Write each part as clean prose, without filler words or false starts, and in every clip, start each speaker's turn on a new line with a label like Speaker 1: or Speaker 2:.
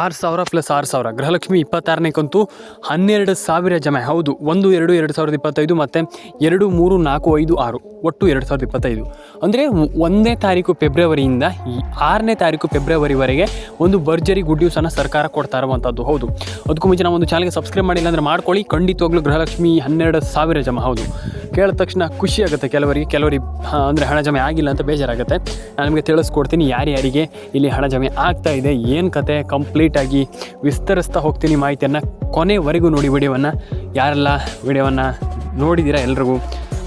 Speaker 1: 6,000 plus 6,000 Gruhalakshmi 26ನೇ ಕಂತು 12,000 ಜಮೆ. ಹೌದು, 1-2-2025 ಮತ್ತು 2-3-4-5-6 ಒಟ್ಟು 2025. ಅಂದರೆ 1ನೇ ತಾರೀಕು ಫೆಬ್ರವರಿಯಿಂದ 6ನೇ ತಾರೀಕು ಫೆಬ್ರವರಿವರೆಗೆ ಒಂದು ಭರ್ಜರಿ ಗುಡ್ ನ್ಯೂಸನ್ನು ಸರ್ಕಾರ ಕೊಡ್ತಾ ಇರುವಂಥದ್ದು. ಹೌದು, ಅದಕ್ಕೂ ಮುಂಚೆ ನಾವು ಒಂದು ಚಾನಲ್ಗೆ ಸಬ್ಸ್ಕ್ರೈಬ್ ಮಾಡಿಲ್ಲ ಅಂದರೆ ಮಾಡ್ಕೊಳ್ಳಿ. ಖಂಡಿತವಾಗ್ಲೂ ಗೃಹಲಕ್ಷ್ಮಿ 12,000 ಜಮೆ. ಹೌದು, ಕೇಳಿದ ತಕ್ಷಣ ಖುಷಿ ಆಗುತ್ತೆ ಕೆಲವರಿಗೆ ಅಂದರೆ ಹಣ ಜಮೆ ಆಗಿಲ್ಲ ಅಂತ ಬೇಜಾರಾಗುತ್ತೆ. ನಾನು ನಿಮಗೆ ತಿಳಿಸ್ಕೊಡ್ತೀನಿ ಯಾರ್ಯಾರಿಗೆ ಇಲ್ಲಿ ಹಣ ಜಮೆ ಆಗ್ತಾ ಇದೆ, ಏನು ಕತೆ ಕಂಪ್ಲೀಟಾಗಿ ವಿಸ್ತರಿಸ್ತಾ ಹೋಗ್ತೀನಿ ಮಾಹಿತಿಯನ್ನು. ಕೊನೆವರೆಗೂ ನೋಡಿ ವಿಡಿಯೋವನ್ನು. ಯಾರೆಲ್ಲ ವಿಡಿಯೋವನ್ನು ನೋಡಿದ್ದೀರಾ ಎಲ್ರಿಗೂ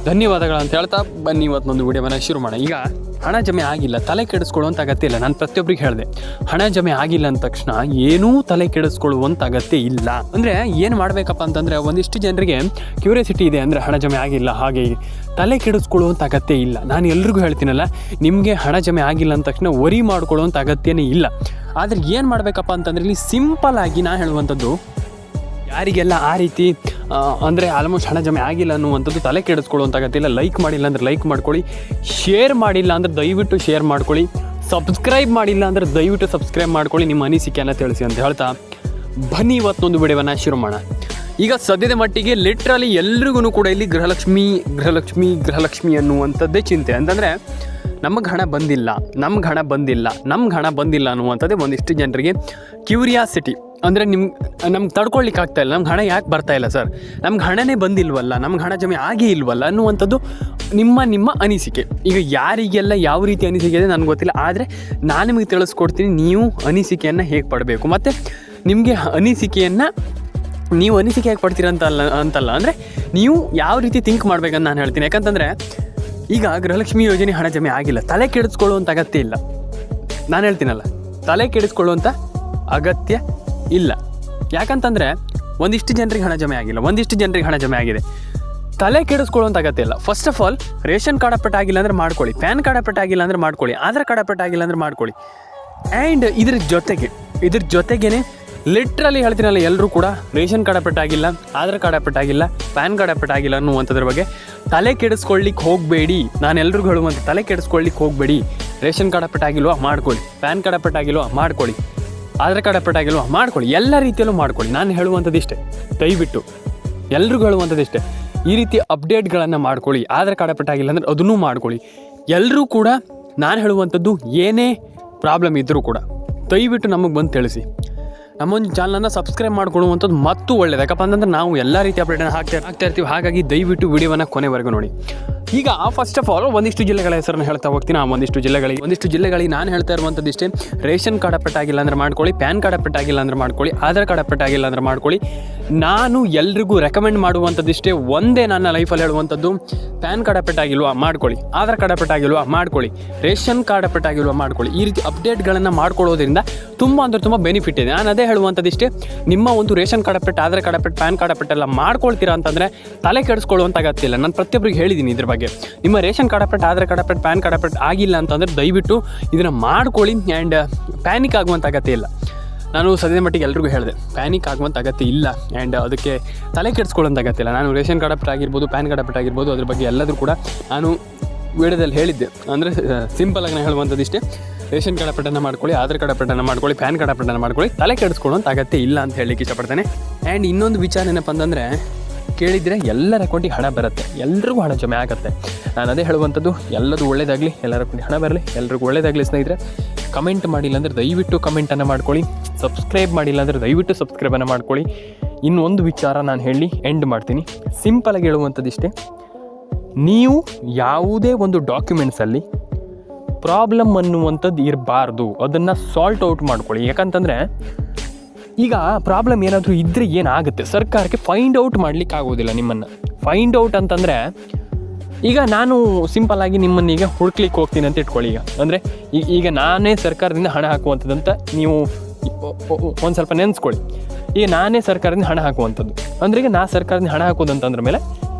Speaker 1: ಧನ್ಯವಾದಗಳು ಅಂತ ಹೇಳ್ತಾ ಬನ್ನಿ ಇವತ್ತೊಂದು ವಿಡಿಯೋವನ್ನು ಶುರು ಮಾಡೋಣ. ಈಗ ಹಣ ಜಮೆ ಆಗಿಲ್ಲ, ತಲೆ ಕೆಡಿಸ್ಕೊಳ್ಳುವಂಥ ಅಗತ್ಯ ಇಲ್ಲ. ನಾನು ಪ್ರತಿಯೊಬ್ಬರಿಗೆ ಹೇಳಿದೆ, ಹಣ ಜಮೆ ಆಗಿಲ್ಲ ಅಂದ ತಕ್ಷಣ ಏನೂ ತಲೆ ಕೆಡಿಸ್ಕೊಳ್ಳುವಂಥ ಅಗತ್ಯ ಇಲ್ಲ. ಅಂದರೆ ಏನು ಮಾಡಬೇಕಪ್ಪ ಅಂತಂದರೆ, ಒಂದಿಷ್ಟು ಜನರಿಗೆ ಕ್ಯೂರಿಯಾಸಿಟಿ ಇದೆ, ಅಂದರೆ ಹಣ ಜಮೆ ಆಗಿಲ್ಲ ಹಾಗೆ ತಲೆ ಕೆಡಿಸ್ಕೊಳ್ಳುವಂಥ ಅಗತ್ಯ ಇಲ್ಲ. ನಾನು ಎಲ್ರಿಗೂ ಹೇಳ್ತೀನಲ್ಲ, ನಿಮಗೆ ಹಣ ಜಮೆ ಆಗಿಲ್ಲ ಅಂದ ತಕ್ಷಣ ವರಿ ಮಾಡ್ಕೊಳ್ಳುವಂಥ ಅಗತ್ಯನೇ ಇಲ್ಲ. ಆದರೆ ಏನು ಮಾಡಬೇಕಪ್ಪ ಅಂತಂದರೆ, ಇಲ್ಲಿ ಸಿಂಪಲ್ಲಾಗಿ ನಾನು ಹೇಳುವಂಥದ್ದು, ಯಾರಿಗೆಲ್ಲ ಆ ರೀತಿ ಅಂದರೆ ಆಲ್ಮೋಸ್ಟ್ ಹಣ ಜಮೆ ಆಗಿಲ್ಲ ಅನ್ನುವಂಥದ್ದು ತಲೆ ಕೆಡಿಸ್ಕೊಳ್ಳುವಂಥ ಅಗತ್ಯ ಇಲ್ಲ. ಲೈಕ್ ಮಾಡಿಲ್ಲ ಅಂದರೆ ಲೈಕ್ ಮಾಡ್ಕೊಳ್ಳಿ, ಶೇರ್ ಮಾಡಿಲ್ಲ ಅಂದರೆ ದಯವಿಟ್ಟು ಶೇರ್ ಮಾಡ್ಕೊಳ್ಳಿ, ಸಬ್ಸ್ಕ್ರೈಬ್ ಮಾಡಿಲ್ಲ ಅಂದರೆ ದಯವಿಟ್ಟು ಸಬ್ಸ್ಕ್ರೈಬ್ ಮಾಡ್ಕೊಳ್ಳಿ, ನಿಮ್ಮ ಅನಿಸಿಕೆಯನ್ನು ತಿಳಿಸಿ ಅಂತ ಹೇಳ್ತಾ ಬನ್ನಿ ಇವತ್ತೊಂದು ವಿಡಿಯೋವನ್ನು ಶುರು ಮಾಡೋಣ. ಈಗ ಸದ್ಯದ ಮಟ್ಟಿಗೆ ಲಿಟ್ರಲಿ ಎಲ್ರಿಗೂ ಕೂಡ ಇಲ್ಲಿ ಗೃಹಲಕ್ಷ್ಮಿ ಅನ್ನುವಂಥದ್ದೇ ಚಿಂತೆ. ಅಂತಂದರೆ ನಮಗೆ ಹಣ ಬಂದಿಲ್ಲ ಅನ್ನುವಂಥದ್ದೇ ಒಂದಿಷ್ಟು ಜನರಿಗೆ ಕ್ಯೂರಿಯಾಸಿಟಿ. ಅಂದರೆ ನಮ್ಗೆ ತಡ್ಕೊಳ್ಲಿಕ್ಕೆ ಆಗ್ತಾಯಿಲ್ಲ, ನಮ್ಗೆ ಹಣ ಯಾಕೆ ಬರ್ತಾಯಿಲ್ಲ ಸರ್, ನಮ್ಗೆ ಹಣನೇ ಬಂದಿಲ್ವಲ್ಲ, ನಮ್ಗೆ ಹಣ ಜಮೆ ಆಗೇ ಇಲ್ವಲ್ಲ ಅನ್ನುವಂಥದ್ದು ನಿಮ್ಮ ಅನಿಸಿಕೆ. ಈಗ ಯಾರಿಗೆಲ್ಲ ಯಾವ ರೀತಿ ಅನಿಸಿಕೆ ಇದೆ ನನಗೆ ಗೊತ್ತಿಲ್ಲ, ಆದರೆ ನಾನು ನಿಮಗೆ ತಿಳಿಸ್ಕೊಡ್ತೀನಿ ನೀವು ಅನಿಸಿಕೆಯನ್ನು ಹೇಗೆ ಪಡಬೇಕು. ಮತ್ತು ನಿಮಗೆ ನೀವು ಅನಿಸಿಕೆ ಹೇಗೆ ಪಡ್ತೀರ ಅಂತಲ್ಲ ಅಂದರೆ ನೀವು ಯಾವ ರೀತಿ ಥಿಂಕ್ ಮಾಡ್ಬೇಕಂತ ನಾನು ಹೇಳ್ತೀನಿ. ಯಾಕಂತಂದರೆ ಈಗ ಗೃಹಲಕ್ಷ್ಮಿ ಯೋಜನೆ ಹಣ ಜಮೆ ಆಗಿಲ್ಲ, ತಲೆ ಕೆಡಿಸ್ಕೊಳ್ಳುವಂಥ ಅಗತ್ಯ ಇಲ್ಲ. ನಾನು ಹೇಳ್ತೀನಲ್ಲ, ತಲೆ ಕೆಡಿಸ್ಕೊಳ್ಳುವಂಥ ಅಗತ್ಯ ಇಲ್ಲ. ಯಾಕಂತಂದರೆ ಒಂದಿಷ್ಟು ಜನರಿಗೆ ಹಣ ಜಮೆ ಆಗಿಲ್ಲ, ಒಂದಿಷ್ಟು ಜನರಿಗೆ ಹಣ ಜಮೆ ಆಗಿದೆ. ತಲೆ ಕೆಡಿಸ್ಕೊಳ್ಳುವಂಥ ಅಗತ್ಯ ಇಲ್ಲ. First of all ration card update ಆಗಿಲ್ಲ ಅಂದರೆ ಮಾಡ್ಕೊಳ್ಳಿ, ಪ್ಯಾನ್ ಕಾರ್ಡ್ ಅಪ್ಡೇಟ್ ಆಗಿಲ್ಲ ಅಂದರೆ ಮಾಡ್ಕೊಳ್ಳಿ, ಆಧಾರ್ ಕಾರ್ಡ್ ಅಪ್ಡೇಟ್ ಆಗಿಲ್ಲ ಅಂದರೆ ಮಾಡ್ಕೊಳ್ಳಿ. ಆ್ಯಂಡ್ ಇದ್ರ ಜೊತೆಗೇ ಲಿಟ್ರಲಿ ಹೇಳ್ತೀನಲ್ಲ, ಎಲ್ಲರೂ ಕೂಡ ರೇಷನ್ ಕಾರ್ಡ್ ಅಪ್ಡೇಟ್ ಆಗಿಲ್ಲ, ಆಧಾರ್ ಕಾರ್ಡ್ ಅಪ್ಡೇಟ್ ಆಗಿಲ್ಲ, ಪ್ಯಾನ್ ಕಾರ್ಡ್ ಅಪ್ಡೇಟ್ ಆಗಿಲ್ಲ ಅನ್ನುವಂಥದ್ರ ಬಗ್ಗೆ ತಲೆ ಕೆಡಿಸ್ಕೊಳ್ಳಿಕ್ಕೆ ಹೋಗಬೇಡಿ. ನಾನು ಎಲ್ರಿಗೂ ಹೇಳುವಂಥ ತಲೆ ಕೆಡಿಸ್ಕೊಳ್ಳಿಕ್ಕೆ ಹೋಗಬೇಡಿ. ರೇಷನ್ ಕಾರ್ಡ್ ಅಪ್ಡೇಟ್ ಆಗಿಲ್ವಾ ಮಾಡ್ಕೊಳ್ಳಿ, ಪ್ಯಾನ್ ಕಾರ್ಡ್ ಅಪ್ಡೇಟ್ ಆಗಿಲ್ವಾ ಮಾಡ್ಕೊಳ್ಳಿ, ಆಧಾರ್ ಕಾರ್ಡ್ ಅಪ್ಡೇಟ್ ಆಗಿಲ್ವಾ ಮಾಡ್ಕೊಳ್ಳಿ, ಎಲ್ಲ ರೀತಿಯಲ್ಲೂ ಮಾಡ್ಕೊಳ್ಳಿ. ನಾನು ಹೇಳುವಂಥದ್ದು ಇಷ್ಟೇ, ದಯವಿಟ್ಟು ಎಲ್ರಿಗೂ ಹೇಳುವಂಥದ್ದು ಇಷ್ಟೇ, ಈ ರೀತಿ ಅಪ್ಡೇಟ್ಗಳನ್ನು ಮಾಡ್ಕೊಳ್ಳಿ. ಆಧಾರ್ ಕಾರ್ಡ್ ಅಪ್ಡೇಟ್ ಆಗಿಲ್ಲ ಅಂದರೆ ಅದನ್ನೂ ಮಾಡ್ಕೊಳ್ಳಿ. ಎಲ್ಲರೂ ಕೂಡ ನಾನು ಹೇಳುವಂಥದ್ದು ಏನೇ ಪ್ರಾಬ್ಲಮ್ ಇದ್ದರೂ ಕೂಡ ದಯವಿಟ್ಟು ನಮಗೆ ಬಂದು ತಿಳಿಸಿ. ನಮ್ಮೊಂದು ಚಾನಲನ್ನು ಸಬ್ಸ್ಕ್ರೈಬ್ ಮಾಡ್ಕೊಳ್ಳುವಂಥದ್ದು ಮತ್ತು ಒಳ್ಳೆಯದು. ಯಾಕಪ್ಪ ಅಂತಂದ್ರೆ ನಾವು ಎಲ್ಲ ರೀತಿ ಅಪ್ಡೇಟನ್ನು ಹಾಕ್ತಾ ಇರ್ತೀವಿ. ಹಾಗಾಗಿ ದಯವಿಟ್ಟು ವಿಡಿಯೋವನ್ನು ಕೊನೆವರೆಗೂ ನೋಡಿ. ಈಗ ಫಸ್ಟ್ ಆಫ್ ಆಲ್ ಒಂದಿಷ್ಟು ಜಿಲ್ಲೆಗಳ ಹೆಸರನ್ನು ಹೇಳ್ತಾ ಹೋಗ್ತೀನಿ. ಒಂದಿಷ್ಟು ಜಿಲ್ಲೆಗಳಿಗೆ ನಾನು ಹೇಳ್ತಾ ಇರುವಂಥದ್ದು ಇಷ್ಟೇ, ರೇಷನ್ ಕಾರ್ಡ್ ಅಪ್ಡೇಟ್ ಆಗಿಲ್ಲ ಅಂದರೆ ಮಾಡ್ಕೊಳ್ಳಿ, ಪ್ಯಾನ್ ಕಾರ್ಡ್ ಅಪ್ಡೇಟ್ ಆಗಿಲ್ಲ ಅಂದರೆ ಮಾಡ್ಕೊಳ್ಳಿ, ಆಧಾರ್ ಕಾರ್ಡ್ ಅಪ್ಡೇಟ್ ಆಗಿಲ್ಲ ಅಂದರೆ ಮಾಡ್ಕೊಳ್ಳಿ. ನಾನು ಎಲ್ರಿಗೂ ರೆಕಮೆಂಡ್ ಮಾಡುವಂಥದ್ದು ಇಷ್ಟೇ, ಒಂದೇ ನನ್ನ ಲೈಫಲ್ಲಿ ಹೇಳುವಂಥದ್ದು, ಪ್ಯಾನ್ ಕಾರ್ಡ್ ಅಪ್ಡೇಟ್ ಆಗಿಲ್ವಾ ಮಾಡ್ಕೊಳ್ಳಿ, ಆಧಾರ್ ಕಾರ್ಡ್ ಅಪ್ಡೇಟ್ ಆಗಿಲ್ವಾ ಮಾಡ್ಕೊಳ್ಳಿ, ರೇಷನ್ ಕಾರ್ಡ್ ಅಪ್ಡೇಟ್ ಆಗಿಲ್ವಾ ಮಾಡ್ಕೊಳ್ಳಿ. ಈ ರೀತಿ ಅಪ್ಡೇಟ್ಗಳನ್ನು ಮಾಡ್ಕೊಳ್ಳೋದ್ರಿಂದ ತುಂಬ ಬೆನಿಫಿಟ್ ಇದೆ. ನಾನು ಅದೇ ಹೇಳುವಂಥದ್ದು ಇಷ್ಟೇ, ನಿಮ್ಮ ಒಂದು ration card update, Aadhaar card update, PAN card update ಎಲ್ಲ ಮಾಡ್ಕೊಳ್ತೀರಾ ಅಂತಂದರೆ ತಲೆ ಕೆಡಿಸ್ಕೊಳ್ಳುವಂಥ ಅಗತ್ಯ ಇಲ್ಲ. ನಾನು ಪ್ರತಿಯೊಬ್ಬರಿಗೆ ಹೇಳಿದ್ದೀನಿ ಇದ್ರ ಬಗ್ಗೆ. ನಿಮ್ಮ ration card update, Aadhaar card update, PAN card update ಆಗಿಲ್ಲ ಅಂತಂದರೆ ದಯವಿಟ್ಟು ಇದನ್ನು ಮಾಡ್ಕೊಳ್ಳಿ. ಆ್ಯಂಡ್ ಪ್ಯಾನಿಕ್ ಆಗುವಂಥ ಅಗತ್ಯ ಇಲ್ಲ. ನಾನು ಸದ್ಯದ ಮಟ್ಟಿಗೆ ಎಲ್ರಿಗೂ ಹೇಳಿದೆ, ಪ್ಯಾನಿಕ್ ಆಗುವಂಥ ಅಗತ್ಯ ಇಲ್ಲ. ಆ್ಯಂಡ್ ಅದಕ್ಕೆ ತಲೆ ಕೆಡಿಸ್ಕೊಳ್ಳೋಂಥ ಅಗತ್ಯ ಇಲ್ಲ. ನಾನು ರೇಷನ್ ಕಾರ್ಡ್ ಅಪ್ಡೇಟ್ ಆಗಿರ್ಬೋದು, ಪ್ಯಾನ್ ಕಾರ್ಡ್ ಅಪ್ಡೇಟ್ ಆಗಿರ್ಬೋದು, ಅದ್ರ ಬಗ್ಗೆ ಎಲ್ಲದರೂ ಕೂಡ ನಾನು ವಿಡಿಯೋದಲ್ಲಿ ಹೇಳಿದ್ದೆ. ಅಂದರೆ ಸಿಂಪಲಾಗಿ ನಾನು ಹೇಳುವಂಥದ್ದು ಇಷ್ಟೇ, ರೇಷನ್ ಕಾರ್ಡ್ ಅಪ್ಡೇಟನ್ನು ಮಾಡ್ಕೊಳ್ಳಿ, ಆಧಾರ್ ಕಾರ್ಡ್ ಅಪ್ಡೇಟನ್ನು ಮಾಡ್ಕೊಳ್ಳಿ, ಪ್ಯಾನ್ ಕಾರ್ಡ್ ಅಪ್ಡೇಟನ್ನು ಮಾಡ್ಕೊಳ್ಳಿ, ತಲೆ ಕೆಡಿಸ್ಕೊಳ್ಳೋಂಥ ಅಗತ್ಯ ಇಲ್ಲ ಅಂತ ಹೇಳಲಿಕ್ಕೆ ಇಷ್ಟಪಡ್ತೇನೆ. ಆ್ಯಂಡ್ ಇನ್ನೊಂದು ವಿಚಾರ ಏನಪ್ಪ ಅಂತಂದರೆ, ಕೇಳಿದರೆ ಎಲ್ಲರ ಅಕೌಂಟಿಗೆ ಹಣ ಬರುತ್ತೆ, ಎಲ್ರಿಗೂ ಹಣ ಜಮೆ ಆಗುತ್ತೆ. ನಾನು ಅದೇ ಹೇಳುವಂಥದ್ದು, ಎಲ್ಲದೂ ಒಳ್ಳೇದಾಗಲಿ, ಎಲ್ಲರ ಅಕೌಂಟಿಗೆ ಹಣ ಬರಲಿ, ಎಲ್ರಿಗೂ ಒಳ್ಳೇದಾಗಲಿ. ಸ್ನೇಹಿತರೆ, ಕಮೆಂಟ್ ಮಾಡಿಲ್ಲ ಅಂದರೆ ದಯವಿಟ್ಟು ಕಮೆಂಟನ್ನು ಮಾಡ್ಕೊಳ್ಳಿ, ಸಬ್ಸ್ಕ್ರೈಬ್ ಮಾಡಿಲ್ಲ ಅಂದರೆ ದಯವಿಟ್ಟು ಸಬ್ಸ್ಕ್ರೈಬನ್ನು ಮಾಡ್ಕೊಳ್ಳಿ. ಇನ್ನೊಂದು ವಿಚಾರ ನಾನು ಹೇಳಿ ಎಂಡ್ ಮಾಡ್ತೀನಿ. ಸಿಂಪಲಾಗಿ ಹೇಳುವಂಥದ್ದು ಇಷ್ಟೇ, ನೀವು ಯಾವುದೇ ಒಂದು ಡಾಕ್ಯುಮೆಂಟ್ಸಲ್ಲಿ ಪ್ರಾಬ್ಲಮ್ ಅನ್ನುವಂಥದ್ದು ಇರಬಾರ್ದು, ಅದನ್ನು ಸಾಲ್ಟ್ ಔಟ್ ಮಾಡ್ಕೊಳ್ಳಿ. ಯಾಕಂತಂದರೆ ಈಗ ಪ್ರಾಬ್ಲಮ್ ಏನಾದರೂ ಇದ್ದರೆ ಏನಾಗುತ್ತೆ, ಸರ್ಕಾರಕ್ಕೆ ಫೈಂಡ್ ಔಟ್ ಮಾಡಲಿಕ್ಕೆ ಆಗೋದಿಲ್ಲ. ನಿಮ್ಮನ್ನು ಫೈಂಡ್ ಔಟ್ ಅಂತಂದರೆ, ಈಗ ನಾನು ಸಿಂಪಲ್ಲಾಗಿ ನಿಮ್ಮನ್ನೀಗ ಹುಡುಕ್ಲಿಕ್ಕೆ ಹೋಗ್ತೀನಿ ಅಂತ ಇಟ್ಕೊಳ್ಳಿ. ಈಗ ಈಗ ನಾನೇ ಸರ್ಕಾರದಿಂದ ಹಣ ಹಾಕುವಂಥದ್ದಂತ ನೀವು ಒಂದು ಸ್ವಲ್ಪ ನೆನೆಸ್ಕೊಳ್ಳಿ. ಈಗ ನಾನೇ ಸರ್ಕಾರದಿಂದ ಹಣ ಹಾಕುವಂಥದ್ದು ಅಂದರೆ, ಈಗ ಸರ್ಕಾರದಿಂದ ಹಣ ಹಾಕೋದಂತಂದ್ರ ಮೇಲೆ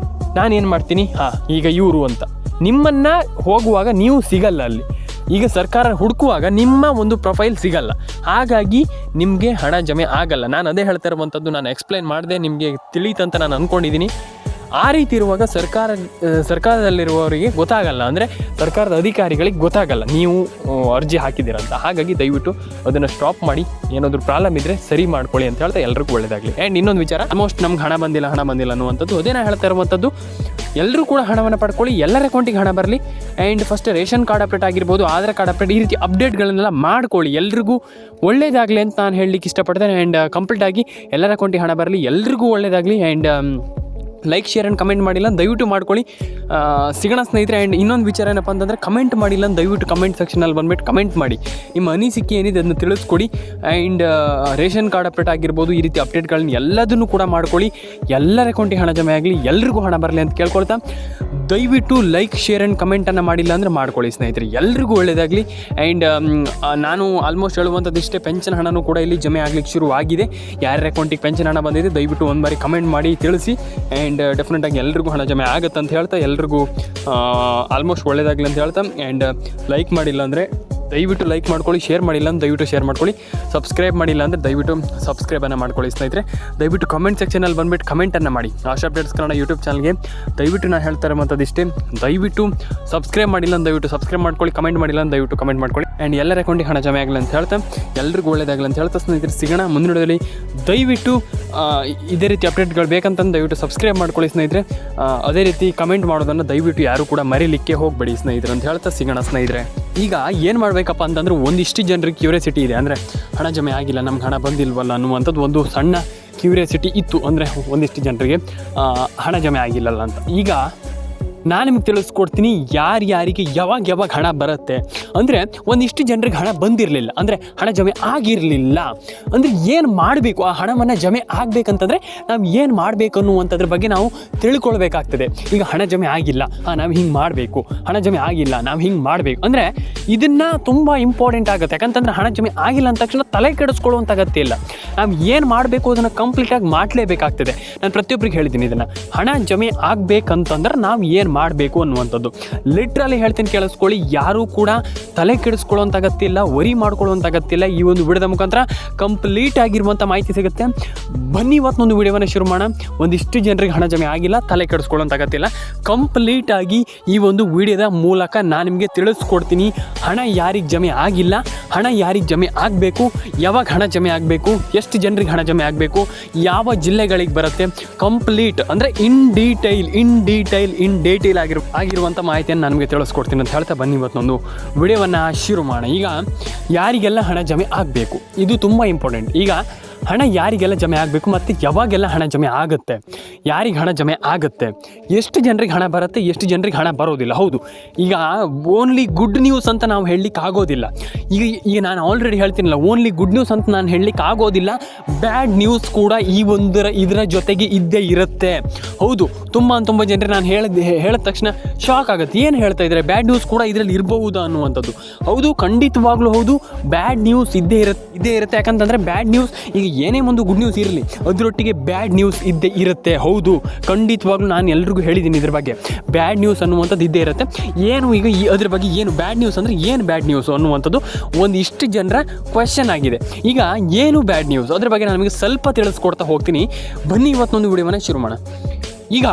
Speaker 1: ನಾನೇನು ಮಾಡ್ತೀನಿ, ಈಗ ಇವರು ಅಂತ ನಿಮ್ಮನ್ನು ಹೋಗುವಾಗ ನೀವು ಸಿಗಲ್ಲ ಅಲ್ಲಿ. ಈಗ ಸರ್ಕಾರ ಹುಡುಕುವಾಗ ನಿಮ್ಮ ಒಂದು ಪ್ರೊಫೈಲ್ ಸಿಗಲ್ಲ, ಹಾಗಾಗಿ ನಿಮಗೆ ಹಣ ಜಮೆ ಆಗಲ್ಲ. ನಾನು ಅದೇ ಹೇಳ್ತಾ ಇರುವಂಥದ್ದು, ನಾನು ಎಕ್ಸ್ಪ್ಲೈನ್ ಮಾಡಿದೆ, ನಿಮಗೆ ತಿಳಿಯುತ್ತಂತ ನಾನು ಅಂದ್ಕೊಂಡಿದ್ದೀನಿ. ಆ ರೀತಿ ಇರುವಾಗ ಸರ್ಕಾರದಲ್ಲಿರುವವರಿಗೆ ಗೊತ್ತಾಗಲ್ಲ, ಅಂದರೆ ಸರ್ಕಾರದ ಅಧಿಕಾರಿಗಳಿಗೆ ಗೊತ್ತಾಗಲ್ಲ ನೀವು ಅರ್ಜಿ ಹಾಕಿದ್ದೀರಂತ. ಹಾಗಾಗಿ ದಯವಿಟ್ಟು ಅದನ್ನು ಸ್ಟಾಪ್ ಮಾಡಿ, ಏನಾದರೂ ಪ್ರಾಬ್ಲಮ್ ಇದ್ದರೆ ಸರಿ ಮಾಡ್ಕೊಳ್ಳಿ ಅಂತ ಹೇಳ್ತಾ ಎಲ್ರಿಗೂ ಒಳ್ಳೆಯದಾಗಲಿ. ಆ್ಯಂಡ್ ಇನ್ನೊಂದು ವಿಚಾರ, ಆಲ್ಮೋಸ್ಟ್ ನಮ್ಗೆ ಹಣ ಬಂದಿಲ್ಲ ಅನ್ನುವಂಥದ್ದು ಅದೇ ನಾನು ಹೇಳ್ತಾ ಇರುವಂಥದ್ದು. ಎಲ್ಲರೂ ಕೂಡ ಹಣವನ್ನು ಪಡ್ಕೊಳ್ಳಿ, ಎಲ್ಲರ ಅಕೌಂಟಿಗೆ ಹಣ ಬರಲಿ. And first ration card update ಆಗಿರ್ಬೋದು, ಆಧಾರ್ ಕಾರ್ಡ್ ಅಪ್ಡೇಟ್, ಈ ರೀತಿ ಅಪ್ಡೇಟ್ಗಳನ್ನೆಲ್ಲ ಮಾಡ್ಕೊಳ್ಳಿ. ಎಲ್ರಿಗೂ ಒಳ್ಳೇದಾಗಲಿ ಅಂತ ನಾನು ಹೇಳಲಿಕ್ಕೆ ಇಷ್ಟಪಡ್ತೇನೆ. ಆ್ಯಂಡ್ ಕಂಪ್ಲೀಟಾಗಿ ಎಲ್ಲರ ಅಕೌಂಟಿಗೆ ಹಣ ಬರಲಿ, ಎಲ್ರಿಗೂ ಒಳ್ಳೇದಾಗಲಿ. And like, share and comment ಮಾಡಿಲ್ಲ ದಯವಿಟ್ಟು ಮಾಡ್ಕೊಳ್ಳಿ. ಸಿಗೋಣ ಸ್ನೇಹಿತರೆ. ಆ್ಯಂಡ್ ಇನ್ನೊಂದು ವಿಚಾರ ಏನಪ್ಪ ಅಂತಂದರೆ, ಕಮೆಂಟ್ ಮಾಡಿಲ್ಲ ದಯವಿಟ್ಟು ಕಮೆಂಟ್ ಸೆಕ್ಷನಲ್ಲಿ ಬಂದುಬಿಟ್ಟು ಕಮೆಂಟ್ ಮಾಡಿ, ನಿಮ್ಮ ಅನಿಸಿಕೆ ಏನಿದೆ ಅದನ್ನು ತಿಳಿಸ್ಕೊಡಿ. ಆ್ಯಂಡ್ ರೇಷನ್ ಕಾರ್ಡ್ ಅಪ್ಡೇಟ್ ಆಗಿರ್ಬೋದು, ಈ ರೀತಿ ಅಪ್ಡೇಟ್ಗಳನ್ನ ಎಲ್ಲದನ್ನು ಕೂಡ ಮಾಡ್ಕೊಳ್ಳಿ. ಎಲ್ಲರ ಅಕೌಂಟಿಗೆ ಹಣ ಜಮೆ ಆಗಲಿ, ಎಲ್ರಿಗೂ ಹಣ ಬರಲಿ ಅಂತ ಕೇಳ್ಕೊಳ್ತಾ, ದಯವಿಟ್ಟು ಲೈಕ್, ಶೇರ್ ಆ್ಯಂಡ್ ಕಮೆಂಟನ್ನು ಮಾಡಿಲ್ಲ ಅಂದರೆ ಮಾಡ್ಕೊಳ್ಳಿ ಸ್ನೇಹಿತರೆ, ಎಲ್ರಿಗೂ ಒಳ್ಳೆಯದಾಗಲಿ. ಆ್ಯಂಡ್ ನಾನು ಆಲ್ಮೋಸ್ಟ್ ಹೇಳುವಂಥದ್ದು ಇಷ್ಟೇ, ಪೆನ್ಷನ್ ಹಣನೂ ಕೂಡ ಇಲ್ಲಿ ಜಮೆ ಆಗಲಿಕ್ಕೆ ಶುರು ಆಗಿದೆ. ಯಾರ್ಯಾರ ಅಕೌಂಟಿಗೆ ಪೆನ್ಷನ್ ಹಣ ಬಂದಿದೆ ದಯವಿಟ್ಟು ಒಂದು ಬಾರಿ ಕಮೆಂಟ್ ಮಾಡಿ ತಿಳಿಸಿ. ಆ್ಯಂಡ್ ಡೆಫಿನೆಟಾಗಿ ಎಲ್ರಿಗೂ ಹಣ ಜಮೆ ಆಗುತ್ತೆ ಅಂತ ಹೇಳ್ತಾ, ಎಲ್ರಿಗೂ ಆಲ್ಮೋಸ್ಟ್ ಒಳ್ಳೆಯದಾಗಲಿ ಅಂತ ಹೇಳ್ತಾ, ಆ್ಯಂಡ್ ಲೈಕ್ ಮಾಡಿಲ್ಲ ಅಂದರೆ ದಯವಿಟ್ಟು ಲೈಕ್ ಮಾಡ್ಕೊಳ್ಳಿ, ಶೇರ್ ಮಾಡಿಲ್ಲ ಅಂದ್ರೆ ದಯವಿಟ್ಟು ಶೇರ್ ಮಾಡ್ಕೊಳ್ಳಿ, ಸಬ್ಸ್ಕ್ರೈಬ್ ಮಾಡಿಲ್ಲ ಅಂದರೆ ದಯವಿಟ್ಟು ಸಬ್ಸ್ಕ್ರೈಬನ್ನು ಮಾಡ್ಕೊಳ್ಳಿ ಸ್ನೇಹಿತರೆ. ದಯವಿಟ್ಟು ಕಮೆಂಟ್ ಸೆಕ್ಷನಲ್ಲಿ ಬಂದುಬಿಟ್ಟು ಕಮೆಂಟನ್ನು ಮಾಡಿ. ಆಶಾ ಅಪ್ಡೇಟ್ಸ್ ಕನ್ನಡ ಯೂಟ್ಯೂಬ್ ಚಾನಲ್ಗೆ ದಯವಿಟ್ಟು ನಾನು ಹೇಳ್ತಾ ಇರೋವಂಥದ್ದು ಇಷ್ಟೇ, ದಯವಿಟ್ಟು ಸಬ್ಸ್ಕ್ರೈಬ್ ಮಾಡಿಲ್ಲ ಅಂದ್ರೆ ದಯವಿಟ್ಟು ಸಬ್ಸ್ಕ್ರೈಬ್ ಮಾಡ್ಕೊಳ್ಳಿ, ಕಮೆಂಟ್ ಮಾಡಿಲ್ಲ ಅಂದ್ರೆ ದಯವಿಟ್ಟು ಕಮೆಂಟ್ ಮಾಡ್ಕೊಳ್ಳಿ. ಆ್ಯಂಡ್ ಎಲ್ಲರ ಅಕೌಂಟಿಗೆ ಹಣ ಜಮೆ ಆಗಲಿ ಅಂತ ಹೇಳ್ತಾ, ಎಲ್ರಿಗೂ ಒಳ್ಳೆಯದಾಗಲಿ ಅಂತ ಹೇಳ್ತಾ ಸ್ನೇಹಿತರೆ, ಸಿಗೋಣ ಮುಂದಿನ ವಿಡಿಯೋದಲ್ಲಿ. ದಯವಿಟ್ಟು ಇದೇ ರೀತಿ ಅಪ್ಡೇಟ್ಗಳು ಬೇಕಂತಂದು ದಯವಿಟ್ಟು ಸಬ್ಸ್ಕ್ರೈಬ್ ಮಾಡ್ಕೊಳ್ಳಿ ಸ್ನೇಹಿತರೆ. ಅದೇ ರೀತಿ ಕಮೆಂಟ್ ಮಾಡೋದನ್ನು ದಯವಿಟ್ಟು ಯಾರು ಕೂಡ ಮರೀಲಿಕ್ಕೆ ಹೋಗಬೇಡಿ ಸ್ನೇಹಿತರೆ ಅಂತ ಹೇಳ್ತಾ, ಸಿಗೋಣ ಸ್ನೇಹಿತರೆ. ಈಗ ಏನು ಮಾಡಬೇಕಪ್ಪ ಅಂತಂದ್ರೆ, ಒಂದಿಷ್ಟು ಜನರಿಗೆ ಕ್ಯೂರಿಯಾಸಿಟಿ ಇದೆ, ಅಂದರೆ ಹಣ ಜಮೆ ಆಗಿಲ್ಲ, ನಮ್ಗೆ ಹಣ ಬಂದಿಲ್ವಲ್ಲ ಅನ್ನುವಂಥದ್ದು ಒಂದು ಸಣ್ಣ ಕ್ಯೂರಿಯಾಸಿಟಿ ಇತ್ತು. ಅಂದರೆ ಒಂದಿಷ್ಟು ಜನರಿಗೆ ಹಣ ಜಮೆ ಆಗಿಲ್ಲಲ್ಲ ಅಂತ. ಈಗ ನಾನು ನಿಮ್ಗೆ ತಿಳಿಸ್ಕೊಡ್ತೀನಿ ಯಾರಿಗೆ ಯಾವಾಗ ಹಣ ಬರುತ್ತೆ. ಅಂದರೆ ಒಂದಿಷ್ಟು ಜನರಿಗೆ ಹಣ ಬಂದಿರಲಿಲ್ಲ, ಅಂದರೆ ಹಣ ಜಮೆ ಆಗಿರಲಿಲ್ಲ ಅಂದರೆ ಏನು ಮಾಡಬೇಕು, ಆ ಹಣವನ್ನು ಜಮೆ ಆಗಬೇಕಂತಂದರೆ ನಾವು ಏನು ಮಾಡಬೇಕು ಅನ್ನುವಂಥದ್ರ ಬಗ್ಗೆ ನಾವು ತಿಳ್ಕೊಳ್ಬೇಕಾಗ್ತದೆ. ಈಗ ಹಣ ಜಮೆ ಆಗಿಲ್ಲ, ನಾವು ಹಿಂಗೆ ಮಾಡಬೇಕು, ಹಣ ಜಮೆ ಆಗಿಲ್ಲ ನಾವು ಹಿಂಗೆ ಮಾಡಬೇಕು ಅಂದರೆ ಇದನ್ನು ತುಂಬ ಇಂಪಾರ್ಟೆಂಟ್ ಆಗುತ್ತೆ. ಯಾಕಂತಂದರೆ ಹಣ ಜಮೆ ಆಗಿಲ್ಲ ಅಂದ ತಕ್ಷಣ ತಲೆ ಕೆಡಿಸ್ಕೊಳ್ಳುವಂಥ ಅಗತ್ಯ ಇಲ್ಲ. ನಾವು ಏನು ಮಾಡಬೇಕು ಅದನ್ನು ಕಂಪ್ಲೀಟಾಗಿ ಮಾಡಲೇಬೇಕಾಗ್ತದೆ. ನಾನು ಪ್ರತಿಯೊಬ್ಬರಿಗೆ ಹೇಳಿದ್ದೀನಿ ಇದನ್ನು, ಹಣ ಜಮೆ ಆಗಬೇಕಂತಂದ್ರೆ ನಾವು ಏನು ಮಾಡಬೇಕು ಅನ್ನುವಂಥದ್ದು ಲಿಟ್ರಲಿ ಹೇಳ್ತೀನಿ, ಕೇಳಿಸ್ಕೊಳ್ಳಿ. ಯಾರೂ ಕೂಡ ತಲೆ ಕೆಡಿಸ್ಕೊಳ್ಳೋಂಥ ಅಗತ್ಯ ಇಲ್ಲ, ವರಿ ಮಾಡ್ಕೊಳ್ಳೋಂಥ ಅಗತ್ಯ ಇಲ್ಲ. ಈ ಒಂದು ವಿಡಿಯೋದ ಮುಖಾಂತರ ಕಂಪ್ಲೀಟ್ ಆಗಿರುವಂಥ ಮಾಹಿತಿ ಸಿಗುತ್ತೆ. ಬನ್ನಿ ಇವತ್ತೊಂದು ವಿಡಿಯೋವನ್ನು ಶುರು ಮಾಡೋಣ. ಒಂದಿಷ್ಟು ಜನರಿಗೆ ಹಣ ಜಮೆ ಆಗಿಲ್ಲ, ತಲೆ ಕೆಡಿಸ್ಕೊಳ್ಳೋಂಥ ಅಗತ್ಯ ಇಲ್ಲ. ಕಂಪ್ಲೀಟಾಗಿ ಈ ಒಂದು ವಿಡಿಯೋದ ಮೂಲಕ ನಾನು ನಿಮಗೆ ತಿಳಿಸ್ಕೊಡ್ತೀನಿ, ಹಣ ಯಾರಿಗೆ ಜಮೆ ಆಗಿಲ್ಲ, ಹಣ ಯಾರಿಗೆ ಜಮೆ ಆಗಬೇಕು, ಯಾವಾಗ ಹಣ ಜಮೆ ಆಗಬೇಕು, ಎಷ್ಟು ಜನರಿಗೆ ಹಣ ಜಮೆ ಆಗಬೇಕು, ಯಾವ ಜಿಲ್ಲೆಗಳಿಗೆ ಬರುತ್ತೆ, ಕಂಪ್ಲೀಟ್ ಅಂದರೆ ಇನ್ ಡೀಟೇಲ್ ಆಗಿರುವಂಥ ಮಾಹಿತಿಯನ್ನು ನಾನು ನಿಮಗೆ ತಿಳಿಸ್ಕೊಡ್ತೀನಿ ಅಂತ ಹೇಳ್ತಾ, ಬನ್ನಿ ಇವತ್ತೊಂದು ವಿಡಿಯೋವನ್ನು ಶುರು ಮಾಡೋಣ. ಈಗ ಯಾರಿಗೆಲ್ಲ ಹಣ ಜಮೆ ಆಗಬೇಕು ಇದು ತುಂಬ ಇಂಪಾರ್ಟೆಂಟ್. ಈಗ ಹಣ ಯಾರಿಗೆಲ್ಲ ಜಮೆ ಆಗಬೇಕು ಮತ್ತು ಯಾವಾಗೆಲ್ಲ ಹಣ ಜಮೆ ಆಗುತ್ತೆ, ಯಾರಿಗೆ ಹಣ ಜಮೆ ಆಗುತ್ತೆ, ಎಷ್ಟು ಜನರಿಗೆ ಹಣ ಬರುತ್ತೆ, ಎಷ್ಟು ಜನರಿಗೆ ಹಣ ಬರೋದಿಲ್ಲ. ಹೌದು, ಈಗ ಓನ್ಲಿ ಗುಡ್ ನ್ಯೂಸ್ ಅಂತ ನಾವು ಹೇಳಲಿಕ್ಕೆ ಆಗೋದಿಲ್ಲ. ಈಗ ನಾನು ಆಲ್ರೆಡಿ ಹೇಳ್ತೀನಲ್ಲ, ಓನ್ಲಿ ಗುಡ್ ನ್ಯೂಸ್ ಅಂತ ನಾನು ಹೇಳಲಿಕ್ಕೆ ಆಗೋದಿಲ್ಲ. ಬ್ಯಾಡ್ ನ್ಯೂಸ್ ಕೂಡ ಇದರ ಜೊತೆಗೆ ಇದ್ದೇ ಇರುತ್ತೆ. ಹೌದು, ತುಂಬ ಜನರಿಗೆ ನಾನು ಹೇಳಿದ ತಕ್ಷಣ ಶಾಕ್ ಆಗುತ್ತೆ, ಏನು ಹೇಳ್ತಾ ಇದ್ದಾರೆ, ಬ್ಯಾಡ್ ನ್ಯೂಸ್ ಕೂಡ ಇದರಲ್ಲಿ ಇರಬಹುದಾ ಅನ್ನುವಂಥದ್ದು. ಹೌದು, ಖಂಡಿತವಾಗ್ಲೂ ಹೌದು, ಬ್ಯಾಡ್ ನ್ಯೂಸ್ ಇದ್ದೇ ಇರುತ್ತೆ. ಯಾಕಂತಂದರೆ ಬ್ಯಾಡ್ ನ್ಯೂಸ್, ಈಗ ಏನೇ ಒಂದು ಗುಡ್ ನ್ಯೂಸ್ ಇರಲಿ ಅದರೊಟ್ಟಿಗೆ ಬ್ಯಾಡ್ ನ್ಯೂಸ್ ಇದ್ದೇ ಇರುತ್ತೆ. ಹೌದು, ಖಂಡಿತವಾಗ್ಲೂ ನಾನು ಎಲ್ರಿಗೂ ಹೇಳಿದ್ದೀನಿ ಇದ್ರ ಬಗ್ಗೆ, ಬ್ಯಾಡ್ ನ್ಯೂಸ್ ಅನ್ನುವಂಥದ್ದು ಇದ್ದೇ ಇರುತ್ತೆ. ಏನು ಈಗ ಅದ್ರ ಬಗ್ಗೆ ಏನು ಬ್ಯಾಡ್ ನ್ಯೂಸ್ ಅಂದರೆ ಏನು ಬ್ಯಾಡ್ ನ್ಯೂಸ್ ಅನ್ನುವಂಥದ್ದು ಒಂದಿಷ್ಟು ಜನರ ಕ್ವೆಶ್ಚನ್ ಆಗಿದೆ. ಈಗ ಏನು ಬ್ಯಾಡ್ ನ್ಯೂಸ್ ಅದ್ರ ಬಗ್ಗೆ ನಾನು ನಿಮಗೆ ಸ್ವಲ್ಪ ತಿಳಿಸ್ಕೊಡ್ತಾ ಹೋಗ್ತೀನಿ. ಬನ್ನಿ ಇವತ್ತೊಂದು ವಿಡಿಯೋವನ್ನು ಶುರು ಮಾಡೋಣ. ಈಗ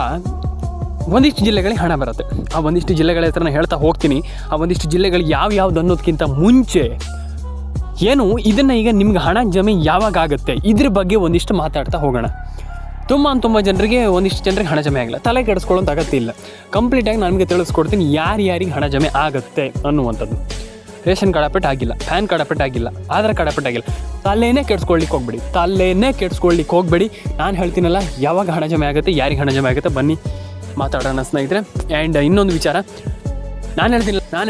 Speaker 1: ಒಂದಿಷ್ಟು ಜಿಲ್ಲೆಗಳಿಗೆ ಹಣ ಬರುತ್ತೆ, ಆ ಒಂದಿಷ್ಟು ಜಿಲ್ಲೆಗಳ ಹೆಸರನ್ನ ಹೇಳ್ತಾ ಹೋಗ್ತೀನಿ. ಆ ಒಂದಿಷ್ಟು ಜಿಲ್ಲೆಗಳು ಯಾವ್ಯಾವ್ದು ಅನ್ನೋದಕ್ಕಿಂತ ಮುಂಚೆ ಏನು ಇದನ್ನು ಈಗ ನಿಮ್ಗೆ ಹಣ ಜಮೆ ಯಾವಾಗ ಆಗುತ್ತೆ ಇದ್ರ ಬಗ್ಗೆ ಒಂದಿಷ್ಟು ಮಾತಾಡ್ತಾ ಹೋಗೋಣ. ತುಂಬ ಜನರಿಗೆ ಒಂದಿಷ್ಟು ಜನರಿಗೆ ಹಣ ಜಮೆ ಆಗಿಲ್ಲ, ತಲೆ ಕೆಡಿಸ್ಕೊಳ್ಳೋಂಥ ಅಗತ್ಯ ಇಲ್ಲ. ಕಂಪ್ಲೀಟಾಗಿ ನನಗೆ ತಿಳಿಸ್ಕೊಡ್ತೀನಿ ಯಾರಿಗೆ ಹಣ ಜಮೆ ಆಗುತ್ತೆ ಅನ್ನುವಂಥದ್ದು. ರೇಷನ್ ಕಾರ್ಡ್ ಅಪ್ಡೇಟ್ ಆಗಿಲ್ಲ, ಪ್ಯಾನ್ ಕಾರ್ಡ್ ಅಪ್ಡೇಟ್ ಆಗಿಲ್ಲ, ಆಧಾರ್ ಕಾರ್ಡ್ ಅಪ್ಡೇಟ್ ಆಗಿಲ್ಲ, ತಲೆನೇ ಕೆಡಿಸ್ಕೊಳ್ಳಿಕ್ಕೆ ಹೋಗಬೇಡಿ. ನಾನು ಹೇಳ್ತೀನಲ್ಲ ಯಾವಾಗ ಹಣ ಜಮೆ ಆಗುತ್ತೆ, ಯಾರಿಗೆ ಹಣ ಜಮೆ ಆಗುತ್ತೆ, ಬನ್ನಿ ಮಾತಾಡೋಣ ಸ್ನೇಹಿತರೆ. ಆ್ಯಂಡ್ ಇನ್ನೊಂದು ವಿಚಾರ ನಾನು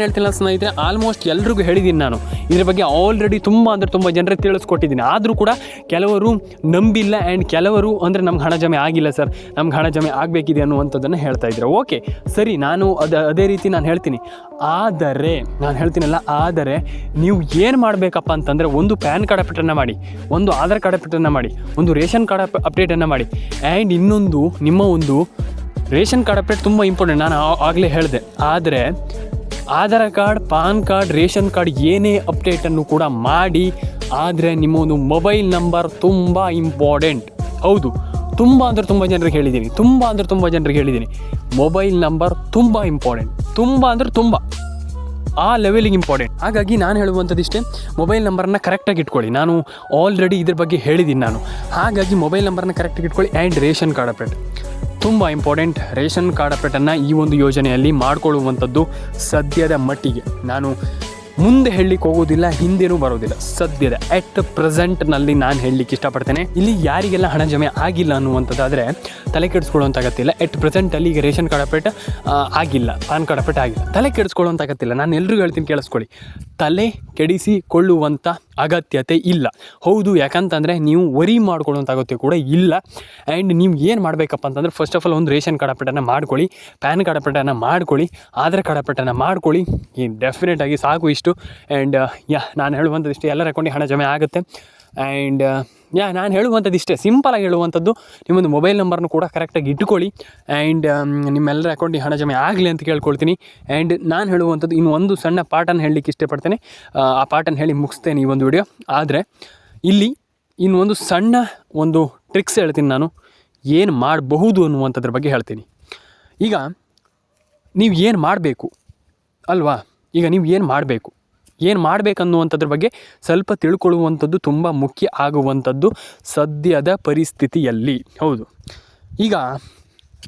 Speaker 1: ಹೇಳ್ತಿಲ್ಲ ಸ್ನೇಹಿತರೆ, ಆಲ್ಮೋಸ್ಟ್ ಎಲ್ರಿಗೂ ಹೇಳಿದ್ದೀನಿ ನಾನು ಇದ್ರ ಬಗ್ಗೆ ಆಲ್ರೆಡಿ ತುಂಬ ಜನರಿಗೆ ತಿಳಿಸ್ಕೊಟ್ಟಿದ್ದೀನಿ. ಆದರೂ ಕೂಡ ಕೆಲವರು ನಂಬಿಲ್ಲ. ಆ್ಯಂಡ್ ಕೆಲವರು ಅಂದರೆ ನಮ್ಗೆ ಹಣ ಜಮೆ ಆಗಿಲ್ಲ ಸರ್, ನಮ್ಗೆ ಹಣ ಜಮೆ ಆಗಬೇಕಿದೆ ಅನ್ನುವಂಥದ್ದನ್ನು ಹೇಳ್ತಾ ಇದ್ದಾರೆ. ಓಕೆ ಸರಿ, ನಾನು ಅದೇ ರೀತಿ ನಾನು ಹೇಳ್ತೀನಿ. ಆದರೆ ನೀವು ಏನು ಮಾಡಬೇಕಪ್ಪ ಅಂತಂದರೆ, ಒಂದು ಪ್ಯಾನ್ ಕಾರ್ಡ್ ಅಪ್ಡೇಟನ್ನು ಮಾಡಿ, ಒಂದು ಆಧಾರ್ ಕಾರ್ಡ್ ಅಪ್ಡೇಟನ್ನು ಮಾಡಿ, ಒಂದು ರೇಷನ್ ಕಾರ್ಡ್ ಅಪ್ಡೇಟನ್ನು ಮಾಡಿ. ಆ್ಯಂಡ್ ಇನ್ನೊಂದು ನಿಮ್ಮ ಒಂದು ರೇಷನ್ ಕಾರ್ಡ್ ಅಪ್ಡೇಟ್ ತುಂಬ ಇಂಪಾರ್ಟೆಂಟ್, ನಾನು ಆಗಲೇ ಹೇಳಿದೆ. ಆದರೆ Aadhaar card, PAN card, ration card ಏನೇ ಅಪ್ಡೇಟನ್ನು ಕೂಡ ಮಾಡಿ. ಆದರೆ ನಿಮ್ಮ ಒಂದು ಮೊಬೈಲ್ ನಂಬರ್ ತುಂಬ ಇಂಪಾರ್ಟೆಂಟ್. ಹೌದು, ತುಂಬ ಅಂದರೆ ತುಂಬ ಜನರಿಗೆ ಹೇಳಿದ್ದೀನಿ, ಮೊಬೈಲ್ ನಂಬರ್ ತುಂಬ ಇಂಪಾರ್ಟೆಂಟ್, ತುಂಬ ಅಂದರೆ ತುಂಬ ಆ ಲೆವೆಲಿಗೆ ಇಂಪಾರ್ಟೆಂಟ್. ಹಾಗಾಗಿ ನಾನು ಹೇಳುವಂಥದ್ದಿಷ್ಟೇ, ಮೊಬೈಲ್ ನಂಬರನ್ನು ಕರೆಕ್ಟಾಗಿ ಇಟ್ಕೊಳ್ಳಿ. ನಾನು ಆಲ್ರೆಡಿ ಇದ್ರ ಬಗ್ಗೆ ಹೇಳಿದ್ದೀನಿ ನಾನು. ಹಾಗಾಗಿ ಮೊಬೈಲ್ ನಂಬರನ್ನ ಕರೆಕ್ಟಾಗಿ ಇಟ್ಕೊಳ್ಳಿ. ಆ್ಯಂಡ್ ರೇಷನ್ ಕಾರ್ಡ್ ಅಪ್ಡೇಟ್ ತುಂಬ ಇಂಪಾರ್ಟೆಂಟ್. ರೇಷನ್ ಕಾರ್ಡ್ ಅಪ್ಡೇಟನ್ನು ಈ ಒಂದು ಯೋಜನೆಯಲ್ಲಿ ಮಾಡಿಕೊಳ್ಳುವಂಥದ್ದು ಸದ್ಯದ ಮಟ್ಟಿಗೆ, ನಾನು ಮುಂದೆ ಹೇಳಲಿಕ್ಕೆ ಹೋಗೋದಿಲ್ಲ, ಹಿಂದೇನೂ ಬರೋದಿಲ್ಲ, ಸದ್ಯದ ಎಟ್ ಪ್ರೆಸೆಂಟ್ನಲ್ಲಿ ನಾನು ಹೇಳಲಿಕ್ಕೆ ಇಷ್ಟಪಡ್ತೇನೆ. ಇಲ್ಲಿ ಯಾರಿಗೆಲ್ಲ ಹಣ ಜಮೆ ಆಗಿಲ್ಲ ಅನ್ನುವಂಥದ್ದಾದರೆ ತಲೆ ಕೆಡಿಸ್ಕೊಳ್ಳುವಂಥ ಅಗತ್ಯ ಇಲ್ಲ. ಎಟ್ ಪ್ರೆಸೆಂಟಲ್ಲಿ ಈಗ ರೇಷನ್ ಕಾರ್ಡ್ ಅಪ್ಡೇಟ್ ಆಗಿಲ್ಲ, ಪಾನ್ ಕಾರ್ಡ್ ಅಪ್ಡೇಟ್ ಆಗಿಲ್ಲ, ತಲೆ ಕೆಡಿಸ್ಕೊಳ್ಳುವಂಥ ಅಗತ್ಯ ಇಲ್ಲ. ನಾನು ಎಲ್ರಿಗೂ ಹೇಳ್ತೀನಿ, ಕೇಳಿಸ್ಕೊಳ್ಳಿ, ತಲೆ ಕೆಡಿಸಿಕೊಳ್ಳುವಂಥ ಅಗತ್ಯತೆ ಇಲ್ಲ. ಹೌದು, ಯಾಕಂತಂದರೆ ನೀವು ವರಿ ಮಾಡ್ಕೊಳ್ಳುವಂಥ ಅಗತ್ಯ ಕೂಡ ಇಲ್ಲ. ಆ್ಯಂಡ್ ನೀವು ಏನು ಮಾಡಬೇಕಪ್ಪ ಅಂತಂದರೆ, ಫಸ್ಟ್ ಆಫ್ ಆಲ್ ಒಂದು ರೇಷನ್ ಕಾರ್ಡ್ ಅಪ್ಡೇಟನ್ನು ಮಾಡ್ಕೊಳ್ಳಿ, ಪ್ಯಾನ್ ಕಾರ್ಡ್ ಅಪ್ಡೇಟನ್ನು ಮಾಡ್ಕೊಳ್ಳಿ, ಆಧಾರ್ ಕಾರ್ಡ್ ಅಪ್ಡೇಟನ್ನು ಮಾಡ್ಕೊಳ್ಳಿ. ಈ ಡೆಫಿನೆಟಾಗಿ ಸಾಕು ಇಷ್ಟು. ಆ್ಯಂಡ್ ನಾನು ಹೇಳುವಂಥದ್ದು ಎಲ್ಲರ ಅಕೌಂಟಿಗೆ ಹಣ ಜಮೆ ಆಗುತ್ತೆ. ಆ್ಯಂಡ್ ನಾನು ಹೇಳುವಂಥದ್ದು ಇಷ್ಟೇ, ಸಿಂಪಲಾಗಿ ಹೇಳುವಂಥದ್ದು, ನಿಮ್ಮೊಂದು ಮೊಬೈಲ್ ನಂಬರ್ನು ಕೂಡ ಕರೆಕ್ಟಾಗಿ ಇಟ್ಕೊಳ್ಳಿ. ಆ್ಯಂಡ್ ನಿಮ್ಮೆಲ್ಲರ ಅಕೌಂಟಿಗೆ ಹಣ ಜಮೆ ಆಗಲಿ ಅಂತ ಕೇಳ್ಕೊಳ್ತೀನಿ. ಆ್ಯಂಡ್ ನಾನು ಹೇಳುವಂಥದ್ದು ಇನ್ನು ಒಂದು ಸಣ್ಣ ಪಾಠನ ಹೇಳಲಿಕ್ಕೆ ಇಷ್ಟಪಡ್ತೇನೆ. ಆ ಪಾಠನ ಹೇಳಿ ಮುಗಿಸ್ತೇನೆ ಈ ಒಂದು ವಿಡಿಯೋ. ಆದರೆ ಇಲ್ಲಿ ಇನ್ನೊಂದು ಸಣ್ಣ ಒಂದು ಟ್ರಿಕ್ಸ್ ಹೇಳ್ತೀನಿ ನಾನು, ಏನು ಮಾಡಬಹುದು ಅನ್ನುವಂಥದ್ರ ಬಗ್ಗೆ ಹೇಳ್ತೀನಿ. ಈಗ ನೀವು ಏನು ಮಾಡಬೇಕು ಅಲ್ವಾ, ಈಗ ನೀವು ಏನು ಮಾಡಬೇಕನ್ನುವಂಥದ್ರ ಬಗ್ಗೆ ಸ್ವಲ್ಪ ತಿಳ್ಕೊಳ್ಳುವಂಥದ್ದು ತುಂಬ ಮುಖ್ಯ ಆಗುವಂಥದ್ದು ಸದ್ಯದ ಪರಿಸ್ಥಿತಿಯಲ್ಲಿ. ಹೌದು, ಈಗ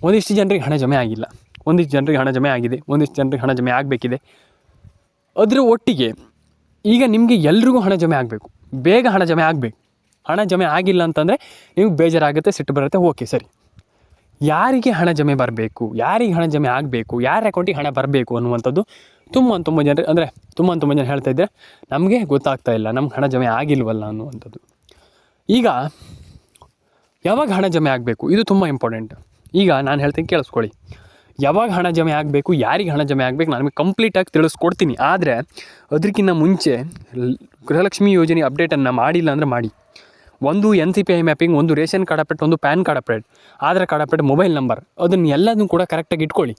Speaker 1: ಒಂದಿಷ್ಟು ಜನರಿಗೆ ಹಣ ಜಮೆ ಆಗಿಲ್ಲ, ಒಂದಿಷ್ಟು ಜನರಿಗೆ ಹಣ ಜಮೆ ಆಗಿದೆ, ಒಂದಿಷ್ಟು ಜನರಿಗೆ ಹಣ ಜಮೆ ಆಗಬೇಕಿದೆ. ಅದರ ಒಟ್ಟಿಗೆ ಈಗ ನಿಮಗೆ ಎಲ್ರಿಗೂ ಹಣ ಜಮೆ ಆಗಬೇಕು, ಬೇಗ ಹಣ ಜಮೆ ಆಗಬೇಕು. ಹಣ ಜಮೆ ಆಗಿಲ್ಲ ಅಂತಂದರೆ ನಿಮ್ಗೆ ಬೇಜಾರಾಗುತ್ತೆ, ಸಿಟ್ಟು ಬರುತ್ತೆ, ಓಕೆ ಸರಿ. ಯಾರಿಗೆ ಹಣ ಜಮೆ ಬರಬೇಕು, ಯಾರಿಗೆ ಹಣ ಜಮೆ ಆಗಬೇಕು, ಯಾರ ಅಕೌಂಟಿಗೆ ಹಣ ಬರಬೇಕು ಅನ್ನುವಂಥದ್ದು ತುಂಬ ಜನರು, ಅಂದರೆ ತುಂಬ ಜನ ಹೇಳ್ತಾ ಇದ್ದರೆ ನಮಗೆ ಗೊತ್ತಾಗ್ತಾ ಇಲ್ಲ, ನಮ್ಗೆ ಹಣ ಜಮೆ ಆಗಿಲ್ವಲ್ಲ ಅನ್ನುವಂಥದ್ದು. ಈಗ ಯಾವಾಗ ಹಣ ಜಮೆ ಆಗಬೇಕು, ಇದು ತುಂಬ ಇಂಪಾರ್ಟೆಂಟ್. ಈಗ ನಾನು ಹೇಳ್ತೀನಿ, ಕೇಳಿಸ್ಕೊಳ್ಳಿ, ಯಾವಾಗ ಹಣ ಜಮೆ ಆಗಬೇಕು, ಯಾರಿಗೆ ಹಣ ಜಮೆ ಆಗಬೇಕು, ನಾನು ನಿಮಗೆ ಕಂಪ್ಲೀಟಾಗಿ ತಿಳಿಸ್ಕೊಡ್ತೀನಿ. ಆದರೆ ಅದಕ್ಕಿಂತ ಮುಂಚೆ ಗೃಹಲಕ್ಷ್ಮಿ ಯೋಜನೆ ಅಪ್ಡೇಟನ್ನು ಮಾಡಿಲ್ಲ ಅಂದರೆ ಮಾಡಿ. ಒಂದು NCPI ಮ್ಯಾಪಿಂಗ್, ಒಂದು ರೇಷನ್ ಕಾರ್ಡ್ ಅಪ್ಡೇಟ್, ಒಂದು PAN card update, Aadhaar card update, mobile number, ಅದನ್ನು ಎಲ್ಲದನ್ನು ಕೂಡ ಕರೆಕ್ಟಾಗಿ ಇಟ್ಕೊಳ್ಳಿ.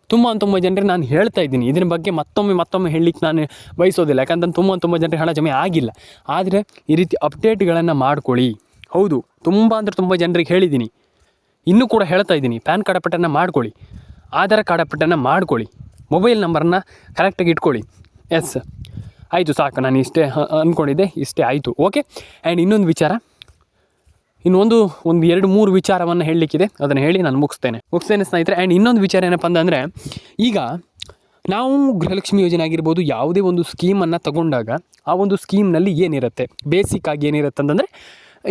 Speaker 1: ತುಂಬ ಜನರಿಗೆ ನಾನು ಹೇಳ್ತಾ ಇದ್ದೀನಿ, ಇದರ ಬಗ್ಗೆ ಮತ್ತೊಮ್ಮೆ ಹೇಳಲಿಕ್ಕೆ ನಾನು ಬಯಸೋದಿಲ್ಲ. ಯಾಕಂತಂದ್ರೆ ತುಂಬ ಜನರಿಗೆ ಹಣ ಜಮೆ ಆಗಿಲ್ಲ. ಆದರೆ ಈ ರೀತಿ ಅಪ್ಡೇಟ್ಗಳನ್ನು ಮಾಡ್ಕೊಳ್ಳಿ. ಹೌದು, ತುಂಬ ಜನರಿಗೆ ಹೇಳಿದ್ದೀನಿ, ಇನ್ನೂ ಕೂಡ ಹೇಳ್ತಾ ಇದ್ದೀನಿ, ಪ್ಯಾನ್ ಕಾರ್ಡ್ ಅಪ್ಡೇಟನ್ನು ಮಾಡ್ಕೊಳ್ಳಿ, ಆಧಾರ್ ಕಾರ್ಡ್ ಅಪ್ಡೇಟನ್ನು ಮಾಡ್ಕೊಳ್ಳಿ, ಮೊಬೈಲ್ ನಂಬರನ್ನು ಕರೆಕ್ಟಾಗಿ ಇಟ್ಕೊಳ್ಳಿ. ಎಸ್, ಆಯಿತು, ಸಾಕು, ನಾನು ಇಷ್ಟೇ ಅಂದ್ಕೊಂಡಿದ್ದೆ, ಇಷ್ಟೇ ಆಯಿತು, ಓಕೆ. ಆ್ಯಂಡ್ ಇನ್ನೊಂದು ವಿಚಾರ, ಒಂದು 2-3 ವಿಚಾರವನ್ನು ಹೇಳಲಿಕ್ಕಿದೆ, ಅದನ್ನು ಹೇಳಿ ನಾನು ಮುಗಿಸ್ತೇನೆ ಸ್ನೇಹಿತರೆ. ಆ್ಯಂಡ್ ಇನ್ನೊಂದು ವಿಚಾರ ಏನಪ್ಪ ಅಂತಂದರೆ, ಈಗ ನಾವು ಗೃಹಲಕ್ಷ್ಮಿ ಯೋಜನೆ ಆಗಿರ್ಬೋದು, ಯಾವುದೇ ಒಂದು ಸ್ಕೀಮನ್ನು ತಗೊಂಡಾಗ ಆ ಒಂದು ಸ್ಕೀಮ್ನಲ್ಲಿ ಏನಿರುತ್ತೆ, ಬೇಸಿಕ್ಕಾಗಿ ಏನಿರುತ್ತೆ ಅಂತಂದರೆ,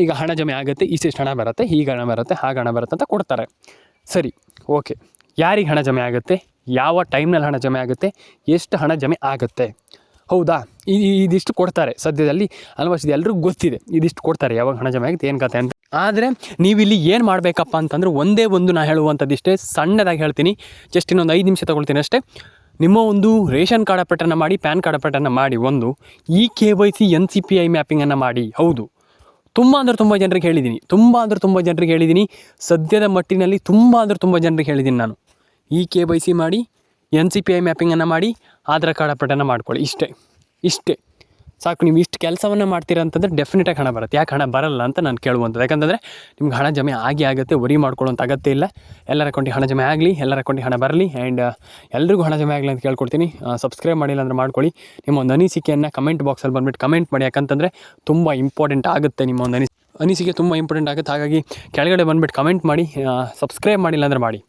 Speaker 1: ಈಗ ಹಣ ಜಮೆ ಆಗುತ್ತೆ, ಇಷ್ಟೆಷ್ಟು ಹಣ ಬರುತ್ತೆ, ಹೀಗೆ ಹಣ ಬರುತ್ತೆ, ಹಾಗೆ ಹಣ ಬರುತ್ತೆ ಅಂತ ಕೊಡ್ತಾರೆ. ಸರಿ, ಓಕೆ. ಯಾರಿಗೆ ಹಣ ಜಮೆ ಆಗುತ್ತೆ, ಯಾವ ಟೈಮ್ನಲ್ಲಿ ಹಣ ಜಮೆ ಆಗುತ್ತೆ, ಎಷ್ಟು ಹಣ ಜಮೆ ಆಗುತ್ತೆ, ಹೌದಾ, ಇದಿಷ್ಟು ಕೊಡ್ತಾರೆ ಸದ್ಯದಲ್ಲಿ. ಆಲ್ಮೋಸ್ಟ್ ಇದು ಎಲ್ರಿಗೂ ಗೊತ್ತಿದೆ, ಇದಿಷ್ಟು ಕೊಡ್ತಾರೆ, ಯಾವಾಗ ಹಣ ಜಮೆ ಆಗುತ್ತೆ, ಏನು ಕತೆ ಅಂತ. ಆದರೆ ನೀವಿಲ್ಲಿ ಏನು ಮಾಡಬೇಕಪ್ಪ ಅಂತಂದರೆ, ಒಂದೇ ಒಂದು ನಾನು ಹೇಳುವಂಥದ್ದು ಇಷ್ಟೇ, ಸಣ್ಣದಾಗಿ ಹೇಳ್ತೀನಿ, ಜಸ್ಟ್ ಇನ್ನೊಂದು 5 ನಿಮಿಷ ತೊಗೊಳ್ತೀನಿ ಅಷ್ಟೇ. ನಿಮ್ಮ ಒಂದು ರೇಷನ್ ಕಾರ್ಡ್ ಅಪ್ಡೇಟನ್ನು ಮಾಡಿ, ಪ್ಯಾನ್ ಕಾರ್ಡ್ ಅಪ್ಡೇಟನ್ನು ಮಾಡಿ, ಒಂದು KYC NCPI ಮ್ಯಾಪಿಂಗನ್ನು ಮಾಡಿ. ಹೌದು, ತುಂಬ ಜನರಿಗೆ ಹೇಳಿದ್ದೀನಿ, ಸದ್ಯದ ಮಟ್ಟಿನಲ್ಲಿ ತುಂಬ ಜನರಿಗೆ ಹೇಳಿದ್ದೀನಿ ನಾನು. KYC ಮಾಡಿ, NCPI ಮ್ಯಾಪಿಂಗನ್ನು ಮಾಡಿ, ಆಧಾರ್ ಕಾರ್ಡ್ ಅಪ್ಡೇಟನ್ನು ಮಾಡ್ಕೊಳ್ಳಿ. ಇಷ್ಟೇ ಸಾಕು. ನೀವು ಇಷ್ಟು ಕೆಲಸವನ್ನು ಮಾಡ್ತೀರಾ ಅಂತಂದರೆ ಡೆಫಿನೆಟಾಗಿ ಹಣ ಬರುತ್ತೆ. ಯಾಕೆ ಹಣ ಬರಲ್ಲ ಅಂತ ನಾನು ಕೇಳುವಂಥದ್ದು, ಯಾಕಂತಂದರೆ ನಿಮ್ಗೆ ಹಣ ಜಮೆ ಆಗುತ್ತೆ, ವರಿ ಮಾಡ್ಕೊಳ್ಳೋಂಥ ಅಗತ್ಯ ಇಲ್ಲ. ಎಲ್ಲರ ಅಕೌಂಟಿಗೆ ಹಣ ಜಮೆ ಆಗಲಿ, ಎಲ್ಲರ ಅಕೌಂಟಿಗೆ ಹಣ ಬರಲಿ. ಆ್ಯಂಡ್ ಎಲ್ರಿಗೂ ಹಣ ಜಮೆ ಆಗಲಿ ಅಂತ ಕೇಳ್ಕೊಡ್ತೀನಿ. ಸಬ್ಸ್ಕ್ರೈಬ್ ಮಾಡಿಲ್ಲ ಅಂದರೆ ಮಾಡ್ಕೊಳ್ಳಿ. ನಿಮ್ಮ ಒಂದು ಅನಿಸಿಕೆಯನ್ನು ಕಮೆಂಟ್ ಬಾಕ್ಸಲ್ಲಿ ಬಂದುಬಿಟ್ಟು ಕಮೆಂಟ್ ಮಾಡಿ, ಯಾಕಂತಂದರೆ ತುಂಬ ಇಂಪಾರ್ಟೆಂಟ್ ಆಗುತ್ತೆ. ನಿಮ್ಮ ಒಂದು ಅನಿಸಿಕೆ ತುಂಬ ಇಂಪಾರ್ಟೆಂಟ್ ಆಗುತ್ತೆ. ಹಾಗಾಗಿ ಕೆಳಗಡೆ ಬಂದುಬಿಟ್ಟು ಕಮೆಂಟ್ ಮಾಡಿ. ಸಬ್ಸ್ಕ್ರೈಬ್ ಮಾಡಿಲ್ಲ ಅಂದರೆ ಮಾಡಿ.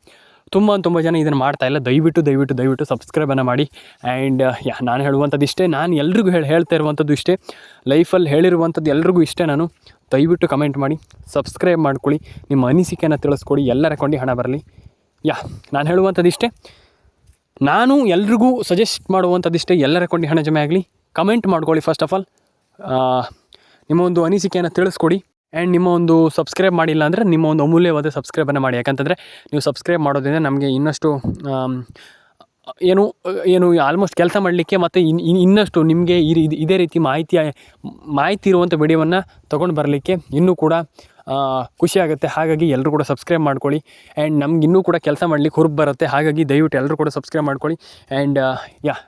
Speaker 1: ತುಂಬ ಜನ ಇದನ್ನು ಮಾಡ್ತಾಯಿಲ್ಲ. ದಯವಿಟ್ಟು ಸಬ್ಸ್ಕ್ರೈಬನ್ನು ಮಾಡಿ. ಆ್ಯಂಡ್ ನಾನು ಹೇಳುವಂಥದ್ದು ಇಷ್ಟೇ, ನಾನು ಎಲ್ರಿಗೂ ಹೇಳ್ತಾ ಇರುವಂಥದ್ದು ಇಷ್ಟೇ, ಲೈಫಲ್ಲಿ ಹೇಳಿರುವಂಥದ್ದು ಎಲ್ರಿಗೂ ಇಷ್ಟೇ. ನಾನು ದಯವಿಟ್ಟು ಕಮೆಂಟ್ ಮಾಡಿ, ಸಬ್ಸ್ಕ್ರೈಬ್ ಮಾಡ್ಕೊಳ್ಳಿ, ನಿಮ್ಮ ಅನಿಸಿಕೆಯನ್ನು ತಿಳಿಸ್ಕೊಡಿ, ಎಲ್ಲರ ಅಕೌಂಟಿಗೆ ಹಣ ಬರಲಿ. ನಾನು ಹೇಳುವಂಥದ್ದು ಇಷ್ಟೇ. ನಾನು ಎಲ್ರಿಗೂ ಸಜೆಸ್ಟ್ ಮಾಡುವಂಥದ್ದು ಇಷ್ಟೇ, ಎಲ್ಲರ ಅಕೌಂಟಿಗೆ ಹಣ ಜಮೆ ಆಗಲಿ. ಕಮೆಂಟ್ ಮಾಡ್ಕೊಳ್ಳಿ. ಫಸ್ಟ್ ಆಫ್ ಆಲ್ ನಿಮ್ಮ ಒಂದು ಅನಿಸಿಕೆಯನ್ನು ತಿಳಿಸ್ಕೊಡಿ. ಆ್ಯಂಡ್ ನಿಮ್ಮ ಒಂದು ಸಬ್ಸ್ಕ್ರೈಬ್ ಮಾಡಿಲ್ಲ ಅಂದರೆ ನಿಮ್ಮ ಒಂದು ಅಮೂಲ್ಯವಾದ ಸಬ್ಸ್ಕ್ರೈಬನ್ನು ಮಾಡಿ. ಯಾಕಂತಂದರೆ ನೀವು ಸಬ್ಸ್ಕ್ರೈಬ್ ಮಾಡೋದ್ರಿಂದ ನಮಗೆ ಇನ್ನಷ್ಟು ಏನು ಆಲ್ಮೋಸ್ಟ್ ಕೆಲಸ ಮಾಡಲಿಕ್ಕೆ, ಮತ್ತು ಇನ್ನಷ್ಟು ನಿಮಗೆ ಇದೇ ರೀತಿ ಮಾಹಿತಿ ಇರುವಂಥ ವಿಡಿಯೋವನ್ನು ತೊಗೊಂಡು ಬರಲಿಕ್ಕೆ ಇನ್ನೂ ಕೂಡ ಖುಷಿ ಆಗುತ್ತೆ. ಹಾಗಾಗಿ ಎಲ್ಲರೂ ಕೂಡ ಸಬ್ಸ್ಕ್ರೈಬ್ ಮಾಡ್ಕೊಳ್ಳಿ. ಆ್ಯಂಡ್ ನಮ್ಗೆ ಇನ್ನೂ ಕೂಡ ಕೆಲಸ ಮಾಡ್ಲಿಕ್ಕೆ ಹುರುಪು ಬರುತ್ತೆ. ಹಾಗಾಗಿ ದಯವಿಟ್ಟು ಎಲ್ಲರೂ ಕೂಡ ಸಬ್ಸ್ಕ್ರೈಬ್ ಮಾಡ್ಕೊಳ್ಳಿ. ಆ್ಯಂಡ್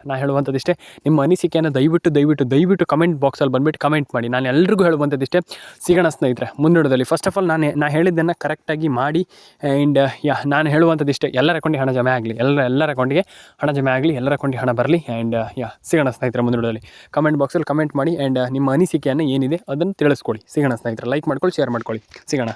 Speaker 1: ನಾನು ಹೇಳುವಂಥದ್ದಿಷ್ಟೇ, ನಿಮ್ಮ ಅನಿಸಿಕೆಯನ್ನು ದಯವಿಟ್ಟು ಕಮೆಂಟ್ ಬಾಕ್ಸಲ್ಲಿ ಬಂದುಬಿಟ್ಟು ಕಮೆಂಟ್ ಮಾಡಿ. ನಾನು ಎಲ್ರಿಗೂ ಹೇಳುವಂಥದ್ದಿಷ್ಟೇ, ಸಿಗೋಣ ಸ್ನೇಹಿತರೆ ಮುಂದಿನದಲ್ಲಿ. ಫಸ್ಟ್ ಆಫ್ ಆಲ್ ನಾನು ಹೇಳಿದ್ದನ್ನು ಕರೆಕ್ಟಾಗಿ ಮಾಡಿ. ಆ್ಯಂಡ್ ನಾನು ಹೇಳುವಂಥದ್ದಿಷ್ಟೇ, ಎಲ್ಲರ ಅಕೌಂಟಿಗೆ ಹಣ ಜಮೆ ಆಗಲಿ, ಎಲ್ಲರ ಅಕೌಂಟಿಗೆ ಹಣ ಜಮೆ ಆಗಲಿ, ಎಲ್ಲರ ಅಕೌಂಟಿಗೆ ಹಣ ಬರಲಿ. ಆ್ಯಂಡ್ ಸಿಗೋಣ ಸ್ನೇಹಿತರೆ ಮುಂದಿನದಲ್ಲಿ. ಕಮೆಂಟ್ ಬಾಕ್ಸಲ್ಲಿ ಕಮೆಂಟ್ ಮಾಡಿ. ಆ್ಯಂಡ್ ನಿಮ್ಮ ಅನಿಸಿಕೆಯನ್ನು ಏನಿದೆ ಅದನ್ನು ತಿಳಿಸ್ಕೊಡಿ. ಸಿಗೋಣ ಸ್ನೇಹಿತರೆ. ಲೈಕ್ ಮಾಡ್ಕೊಳ್ಳಿ, ಶೇರ್ ಮಾಡ್ಕೊಳ್ಳಿ. ಸಿಗೋಣ.